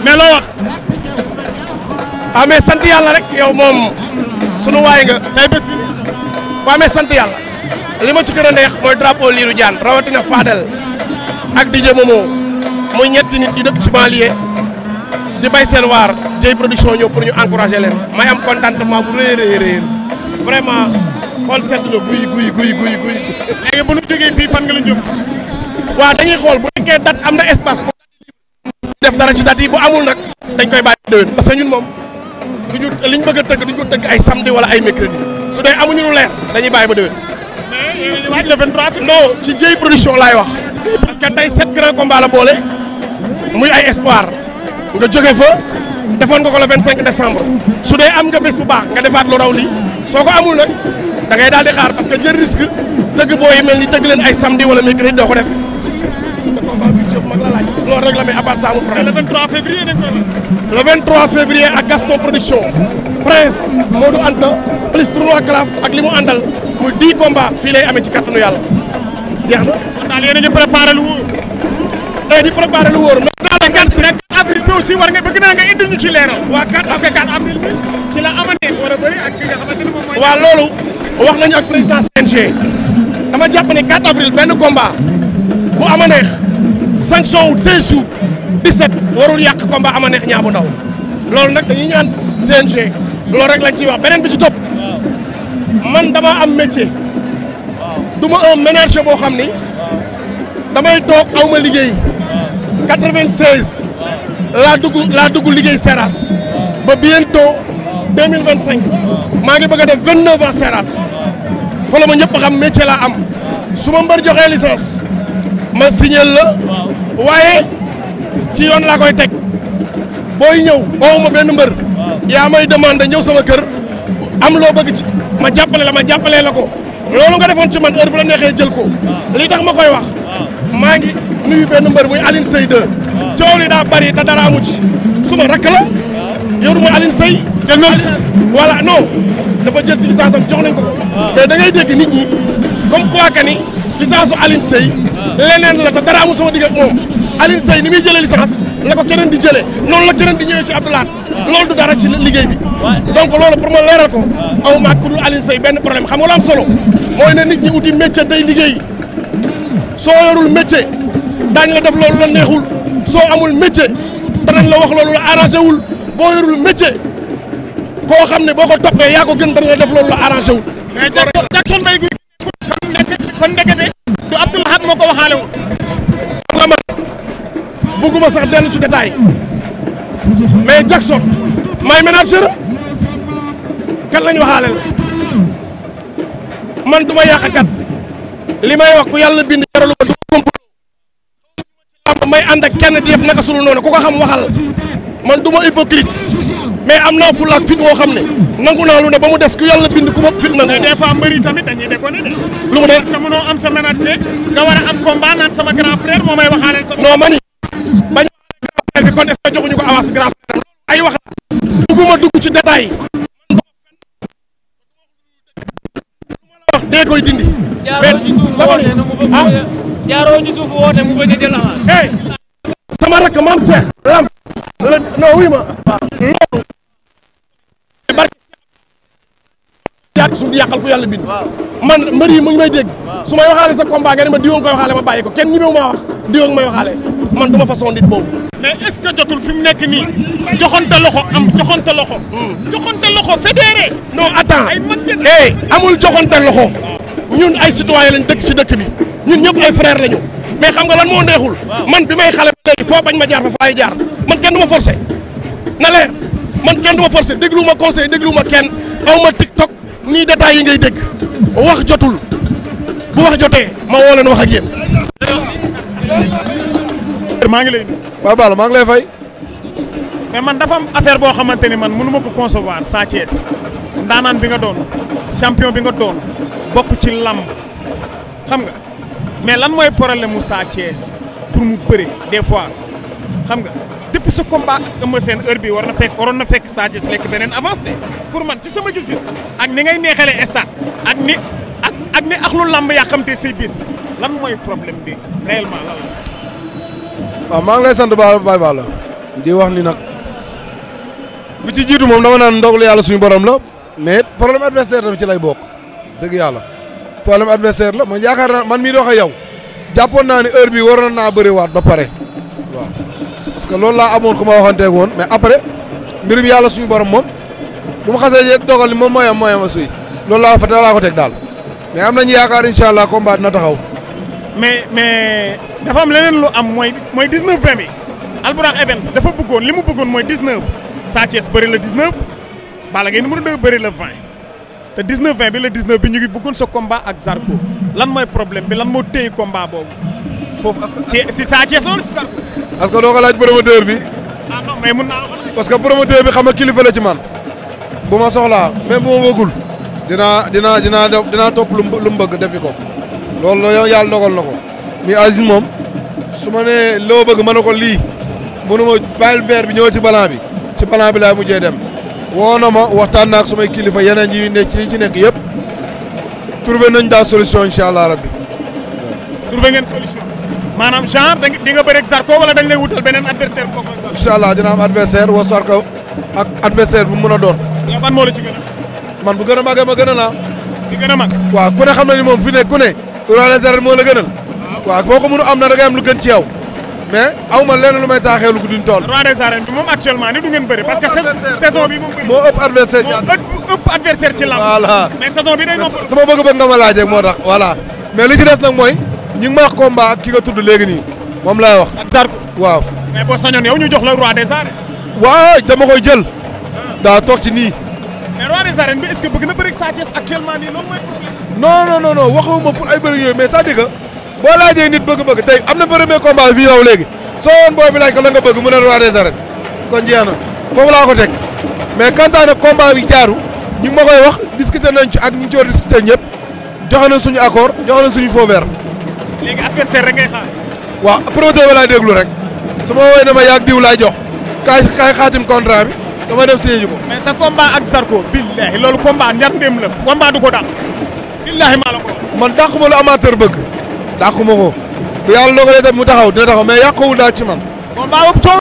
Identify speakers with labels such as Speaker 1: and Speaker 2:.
Speaker 1: mais loo wax. ah mais sant yàlla rek yow moom sunu waay nga tey bés bi. waaw mais sant yàlla li ma ci gën a neex mooy drapeau Lirou Diane rawatina Fadel ak DJ Momo muy ñetti nit yu dëkk ci banlieue di bay seen waar Dieye production ñëw pour ñu encourager leen may am contentement bu rëy a rëy vraiment xool seetlu na guy. léegi bu ñu jógee fii fan nga la jëm. waaw dañuy xool bu nekkee date am na espace pour def dara ci date yi bu amul nag dañ koy bàyyi déwén parce que ñun moom duñu liñ bëgg a tëgg duñ ko tëgg ay samedi wala ay mercredi su dee amuñu lu leer dañuy bàyyi ba déwén. mais waaj le 23. non ci Dieye production laay wax parce que tey 7 grands combats la boole muy ay espoir nga jóge fa defoon nga ko le 25 décembre su dee am nga bés bu baax nga defaat lu raw lii soo ko amul nag da ngay daal di xaar parce que jël risque tëgg booy mel ni tëgg leen ay samedi wala mercredi doo ko def. loolu rek la mais à part ça amul problème. le 23 février dañ ko le 23 février ak Gaston production Prince Modou Anta plus tournoi Calaf ak li mu àndal muy 10 combats fii lay amee ci kattanu yàlla jeex na. kon daal yéen a ngi préparé lu wóor. di préparé lu wóor. mais daal 4 avril bi aussi war nga bëgg naa nga indil ñu ci leeral. waa 4 parce que 4 avril bi ci la amaneex war a bëri ak ki nga xamante ne moom mooy. waaw loolu wax nañu ak président CNG dama jàpp ne 4 avril benn combat bu amaneex. sanction wu 16 jours 17 warul yàq combat ama neex ñaa bu ndaw loolu nag dañuy ñaan CNG loolu rek lañ ciy wax beneen bi ci topp man dama am métier du ma un ménager boo xam ni damay toog aw ma liggéey 96 laa dugg liggéey Seras ba bientôt 2025 maa ngi bëgg a def 29 ans Seras fa la ma ñëpp xam métier laa am su ma mbër joxee licence ma signal la waaye ci yoon laa koy teg booy ñëw oo ma benn mbër yaa may demandé ñëw sama kër am loo bëgg ci ma jàppalee la ko loolu nga defoon ci man heure bu la neexee jël ko li tax ma koy wax maa ngi nuyu benn mbër muy Aline Seye 2 coow li daa bari te dara amu ci suma rakk la yoruma Aline Seye jël na voilà non dafa jël si licence am jox nañ ko mais da ngay dégg nit ñi comme quoi que ni licence su Aline Seye leneen la te dara amul sama digg ak moom Aline Seye ni muy jëlee licence la ko keneen di jëlee noonu la keneen di ñëwee ci Abdoulaye loolu du dara ci liggéey bi donc loolu pour ma leeral ko aw maag ku dul Aline Seye benn problème xam nga lu am solo mooy ne nit ñi uti métier day liggéey soo yorul métier daañ la def loolu la neexul soo amul métier danañ la wax loolu la arrangé wul boo yorul métier koo xam ne boo ko toppee yaa ko gën danañ la def loolu la arrangé wul. mais Jackson Mbaye kon ndekete du Abdou Lahad moo ko waxaale woon. xam nga man bëgguma sax dellu ci détail mais Jackson may ménageur kan lañ waxaale la man du ma yàq kat li may wax ku yàlla bind jaralu ma du ma complot ci làmb may ànd ak kenn di def naka sulu noonu ku ko xam waxal man du ma hypocrite mais am naa fulla ak fit woo xam ne nangu naa lu ne ba mu des ku yàlla bind ku ma fit nangu. mais des fois mbëri tamit dañuy déconné de. lu mu ne parce que mënoo am sa ménager nga war a am combat naan sama grand frère moo may waxaaleel sama. non mani bañ a grand frère bi kon est-ce que joxuñu ko avance grand frère ay wax la dugguma dugg ci détail wax dee koy dindi.
Speaker 2: jaaroo ci suuf woote mu bañ a jël avance.
Speaker 1: sama rakk maam Cheikh. lam non oui ma loolu. yàq suuf di yàqal ku yàlla bind man mbër yi mu ngi may dégg su may waxaale sa combat nga ne ma diwoon koy waxaale ma bàyyi ko kenn ñi mewu maa wax diwoon may waxaale man du ma façon nit boobu. mais est-ce que jotul fi mu nekk nii joxante loxo am joxante loxo. joxante loxo fédéré. non attends amul joxante loxo ñun ay citoyen lañ dëkk ci dëkk bi ñun ñëpp ay frère lañu mais xam nga lan moo neexul man bi may xale ba léegi foo bañ ma jaar fa faay jaar man kenn du ma forcé na leer man kenn du ma forcé déglu ma conseil déglu ma kenn aw ma TikTok nii détails yi ngay dégg wax jotul bu wax jotee ma woo leen wax ak yéen. maa ngi lay.
Speaker 3: waaw Balla maa ngi lay fay.
Speaker 1: mais man dafa am affaire boo xamante ni man mënu ma ko concevoir Sa Thiès ndaanaan bi nga doon champion bi nga doon bokk ci làmb xam nga mais lan mooy problème mu Sa Thiès pour mu bëre des fois xam nga
Speaker 3: depuis ce combat ak Eumeu Sène heure bi waroon na fekk Sa Thiès lekk beneen avance de pour man ci sama gis-gis ak ni ngay neexalee stade ak ni ak lu lamb yàqamte say bis lan mooy problème bi réellement lan la.
Speaker 4: waaw maa ngi lay sant Baye Balla di wax ni nag bi ci jiitu moom dama naan ndogalu yàlla suñu borom la mais problème adversaire tamit ci lay bokk dëgg yàlla problème adversaire la man yaakaar naa man mii di wax ak yow jàppoon naa ni heure bi waroon naa bëriwaat ba pare waaw parce que loolu laa amoon ku ma waxanteeg woon mais après mbirum yàlla suñu borom moom bu ma xasee dogal ni moom mooy am a suy loolu laa ko teg daal mais am nañu yaakaar incha allah combat dina taxaw.
Speaker 3: mais dafa am leneen lu am mooy 19-20 bi Albourakh Events dafa bëggoon li mu bëggoon mooy 19 Sa Thiès bëri la 19 Balla Gaye numéro 2 bëri la 20 te 19-20 bi la 19 bi ñu ngi bëggoon sa combat ak Zarko lan mooy problème bi lan moo téye combat boobu.
Speaker 4: foofu
Speaker 3: si Sa Thiès loolu ci Zarko.
Speaker 4: parce que doo ko laaj promoteur bi.
Speaker 3: ah non mais mun naa la ko
Speaker 4: parce que promoteur bi xam nga kilifa la ci man bu ma soxlaa même bu ma bëggul dinaa topp lu mu bëgg defi ko loolu la yàlla dogal na ko mi Aziz moom su ma nee loo bëgg mën na ko lii mënuma bàyyil verre bi ñëw ci balan bi laay mujjee dem woo na ma waxtaan na ak sumay kilifa yeneen yi ci nekk yëpp trouvé nañ daal solution incha allah rabbi.
Speaker 3: trouvé ngeen solution maanaam genre di nga bëri ak Zarko wala dañ lay wutal beneen adversaire kooku ak Zarko.
Speaker 4: incha allah dina am adversaire woo Zarko ak adversaire bu mu mën a doon.
Speaker 3: yow ban moo la ci gën a.
Speaker 4: man bu gën a màggee ma gën a naa.
Speaker 3: di gën a mag.
Speaker 4: waaw ku ne xam na ni moom fi ne ku ne. roi des arènes moo la gënal. waaw boo ko mënu am na da ngay am lu gën ci yow. mais aw ma lenn lu may taaxee lu gudduñ tool.
Speaker 3: roi des arènes bi moom actuellement ni du ngeen bëri parce que saison bi moom bëri.
Speaker 4: moo ëpp adversaire ci
Speaker 3: ëpp adversaire ci lamb.
Speaker 4: voilà
Speaker 3: mais saison bi day noppal.
Speaker 4: sama bëgg-bëgg nga ma laajee moo tax voilà. mais li ci des nag mooy ñi ngi ma wax combat ak ki nga tudd léegi nii moom laay wax.
Speaker 3: ak Zarko
Speaker 4: waaw.
Speaker 3: mais boo sañoon yow ñu jox la roi des arènes.
Speaker 4: waaw dama koy jël. daa toog ci nii.
Speaker 3: mais roi des arènes bi est-ce que bëgg na bëri Sa Thiès actuellement nii loolu mooy problème.
Speaker 4: non waxuma pour ay bëri yooyu mais c'est-à-dire que boo laajee nit bëgg-bëgg tey am na premier combat fii yow léegi soo woon booy bi laaj ko la nga bëgg mu ne roi des arènes kon jeex na foofu laa ko teg mais quant à nag combat bi jaaru ñu ngi ma koy wax discuter nañ ci ak ñu ci war a discuter ñëpp joxe nañ suñu accord joxe nañ suñu feu vert.
Speaker 3: léegi adversaire rek ngay xaar.
Speaker 4: waaw promoteur bi laay déglu rek su ma woowee dama yàgg diw laay jox kaay xaatim contrat bi dama dem signé ji ko.
Speaker 3: mais sa combat ak Zarko billahi loolu combat njar ndéem la combat du ko dàq billahi maa la ko
Speaker 4: man dàquma lu amateur bëgg dàquma ko bu yàlla dogalee tamit mu taxaw dina taxaw mais yàqowul daal ci man.
Speaker 3: combat